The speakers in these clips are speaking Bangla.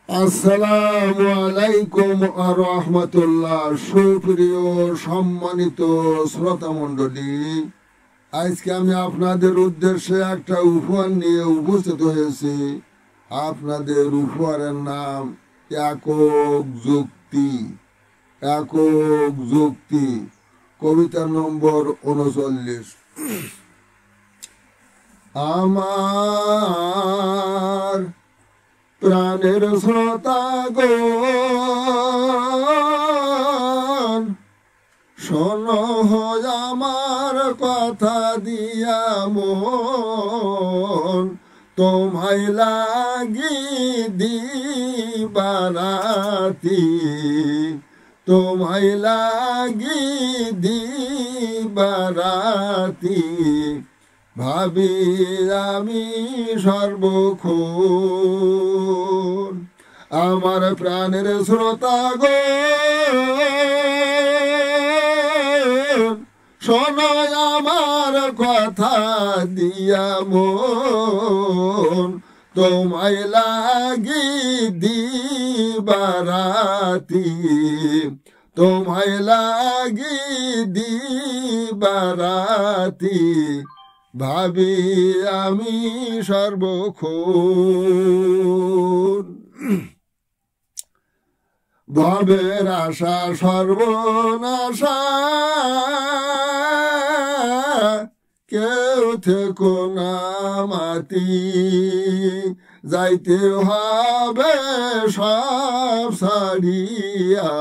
আসসালামু আলাইকুম ওয়া রাহমাতুল্লাহ। সুপ্রিয় সম্মানিত শ্রোতা মণ্ডলী, আজকে আমি আপনাদের উদ্দেশ্যে একটা উপহার নিয়ে উপস্থিত হয়েছি। আপনাদের উপহারের নাম একক যুক্তি। একক যুক্তি, কবিতা নম্বর 39। আমার প্রাণের শ্রোতাগণ, শোনো আমার কথা দিয়া মন, তোমায় লাগি দিবারাতি, তোমায় লাগি দিবারাতি, ভাবি আমি সর্বক্ষণ। আমার প্রাণের শ্রোতাগণ, শোনো আমার কথা দিয়া মন, তোমায় লাগি দিবারাতি, তোমায় লাগি দিবারাতি, ভাবি আমি সর্বক্ষণ। ভবের আশা সর্বনাশা, কেউ থেকো না মাতি, যাইতে হবে সব ছাড়িয়া,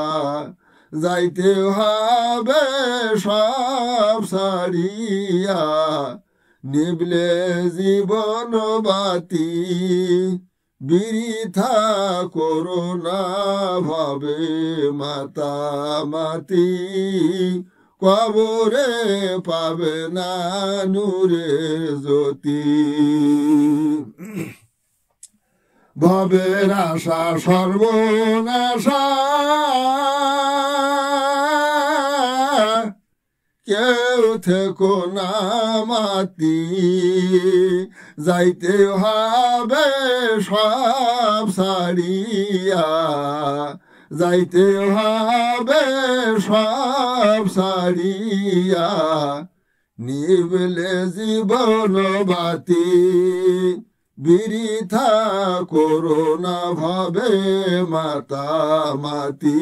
যাইতে হবে সব ছাড়িয়া, নিবলে জীবন বাতি, বৃথা করো না ভাবে মাতামাতি, কবরে পাবে না নূরের জ্যোতি। ভবের আশা সর্বনাশা, কেউ থেকো না মাতি, যাইতে হবে সব ছাড়িয়া, যাইতে হবে সব ছাড়িয়া, নিবলে জীবন বাতি, বৃথা করো না ভাবে মাতামাতি,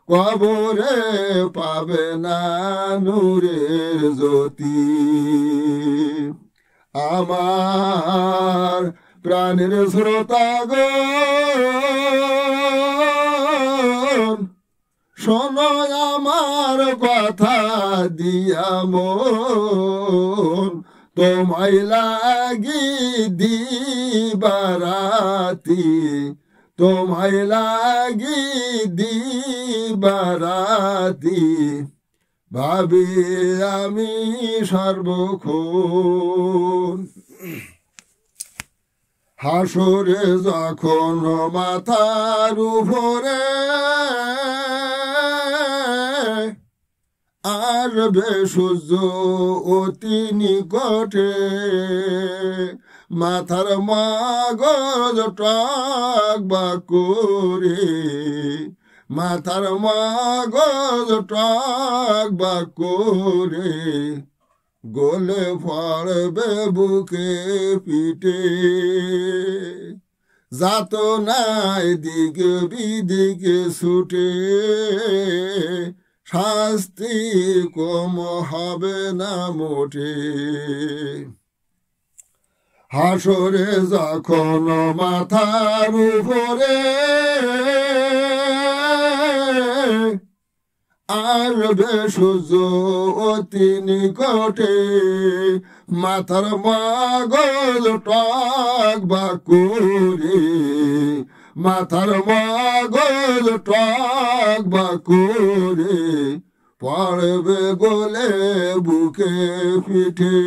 কবরে পাবে না নূরের জ্যোতি। আমার প্রাণের শ্রোতাগণ, শোনো আমার কথা দিয়া মন, তোমায় লাগি দিবারাতি, তোমায় লাগি দিবারাতি, ভাবি আমি সর্বক্ষণ। হাসরে যখন মাথার উপরে আসবে সূর্য অতি নিকটে, মাথার মগজ টকবা করে, মাথার মগজ টকবা করে, গলে পড়বে বুকে পিঠে, যাত নাই দিক বিদিকে ছুটে, শাস্তি কম হবে না মোটে। হাসরে যখন মাথার উপরে আসবে সূর্য অতি নিকটে, মাথার মগজ টকবা করে, মাথার মগজ টকবা করে, পড়বে গলে বুকে পিঠে,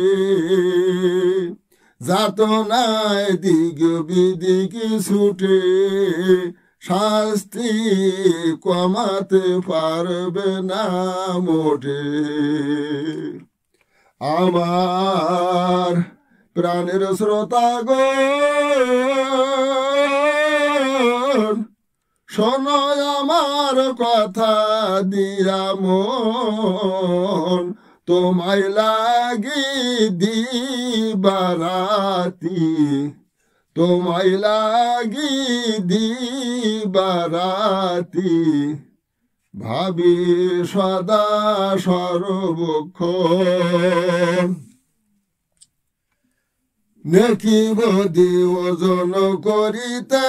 যাত নাই দিক বিদিকে ছুটে, শাস্তি কমাতে পারবে না মোটে। আমার প্রাণের শ্রোতাগণ, শোনো আমার কথা দিয়া মন তোমায় লাগি দিবারাতি তোমায় লাগি দিবারাতি ভাবি সদা সর্বক্ষণ নেকি বদি ওজন করিতে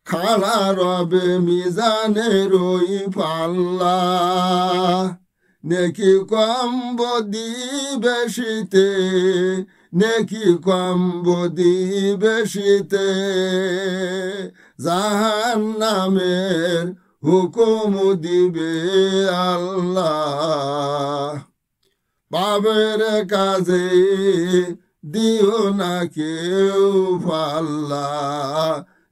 খাড়া রবে মিজানের ওই পাল্লা নেকি কম বদি বেশিতে নেকি কম বদি বেশিতে জাহান্নামের হুকুম দিবে আল্লাহ পাপের কাজে দিও না কেউ পাল্লা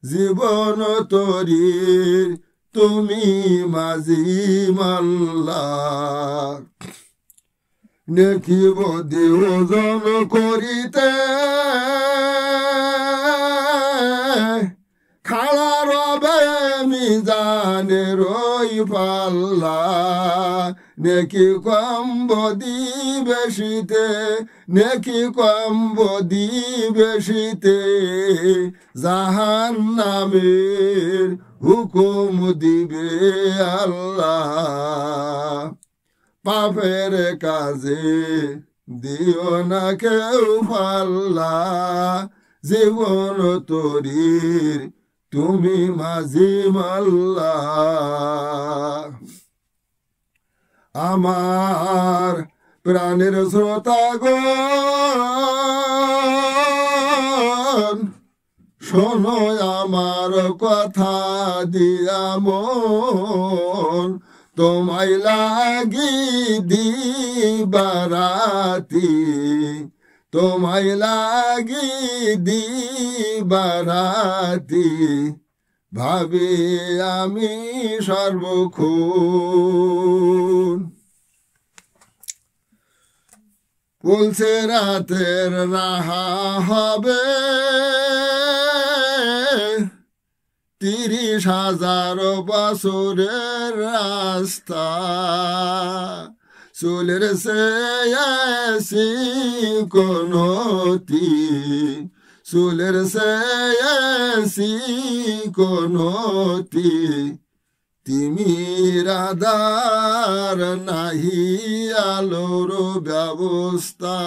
জীবন তরির তুমি মাঝি মাল্লা নেকি বদি ওজন করিতে খাড়া রবে মিজানের ওই পাল্লা নেকি কম বদি বেশিতে নেকি কম বদি বেশিতে জাহান্নামের হুকুম দিবে আল্লাহ পাপের কাজে দিও না কেউ পাল্লা জীবন তরির তুমি মাঝি মাল্লা আমার প্রাণের শ্রোতাগণ শোনো আমার কথা দিয়া মন তোমায় লাগি দিবারাতি তোমায় লাগি দিবারাতি ভাবি আমি সর্বক্ষণ বলছে রাতের রাহা হবে 30,000 বছরের রাস্তা চুলের চেয়েছি কোনটি চুলের চেয়েছি কোনটি তিমির আধার নাহি আলোর ব্যবস্থা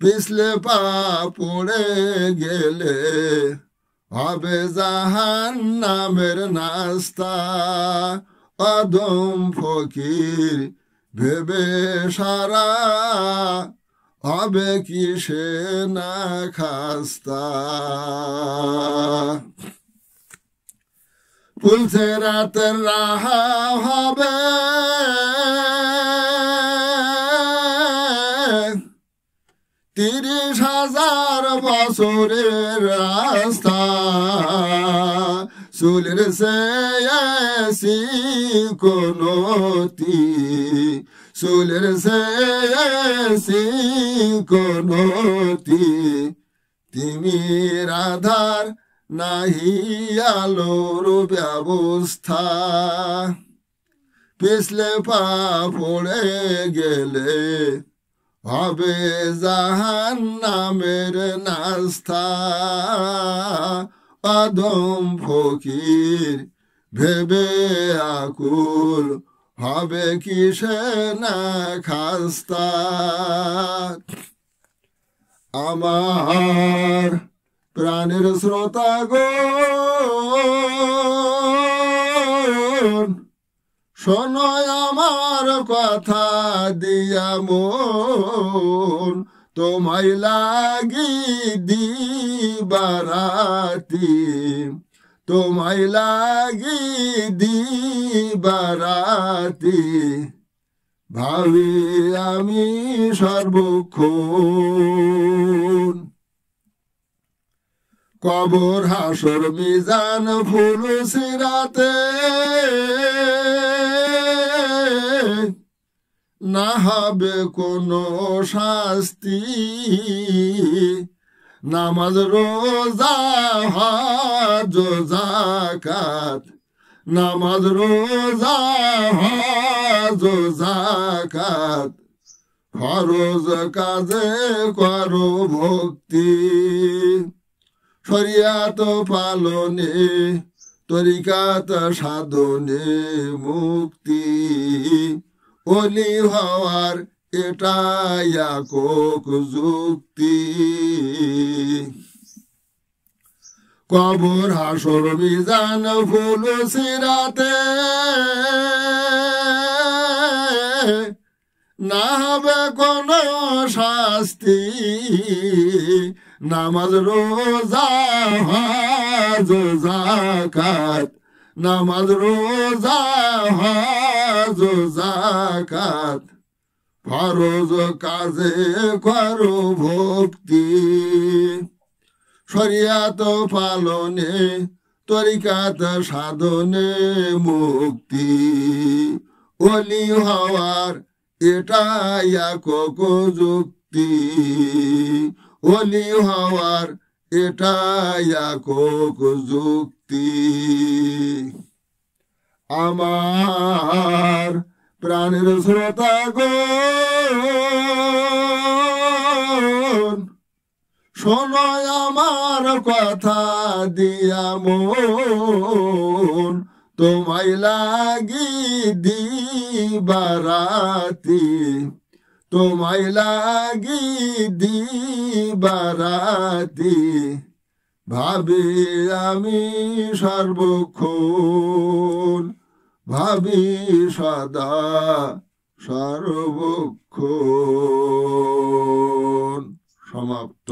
পিছলে পা পড়ে গেলে হবে জাহান্নামের নাস্তা অদম ফকির ভেবে সারা হবে কিসে না খাস্তা পুলছে রাতের রাহা হবে 30,000 বছরের রাস্তা চুলের চেয়েছি কোনটি চুলের চেয়েছি কোনটি তিমির আধার নাহি আলোর ব্যবস্থা পিছলে পা পড়ে গেলে হবে জাহান্নামের নাস্তা অদম ফকির ভেবে আকুল হবে কিসে না খাস্তা আমার প্রাণের শ্রোতাগণ শোনো আমার কথা দিয়া মন তোমায় লাগি দিবারাতি তোমায় লাগি দিবারাতি ভাবি আমি সর্বক্ষণ কবর হাসর মিজান ফুল সিরাতে না হবে কোনো শাস্তি নামাজ রোজা হজ যাকাত নামাজ রোজা হজ যাকাত ফরজ কাজে করো ভক্তি শরিয়াত পালনে তরিকাত সাধনে মুক্তি ওলি হওয়ার এটাই একক যুক্তি কবর হাসর মিজান ফুল সিরাতে না হবে কোনো শাস্তি নামাজ রোজা হজ যাকাত নামাজ রোজা হজ যাকাত ফরজ কাজে করো ভক্তি শরিয়াত পালনে তরিকাত সাধনে মুক্তি ওলি হওয়ার এটাই একক যুক্তি ওলি হওয়ার এটাই একক যুক্তি আমার প্রাণের শ্রোতা গণ শোনো আমার কথা দিয়া মন তোমায় লাগি দিবারাতি তোমায় লাগি দিবারাতি ভাবি আমি সর্বক্ষণ ভাবি সদা সর্বক্ষণ। সমাপ্ত।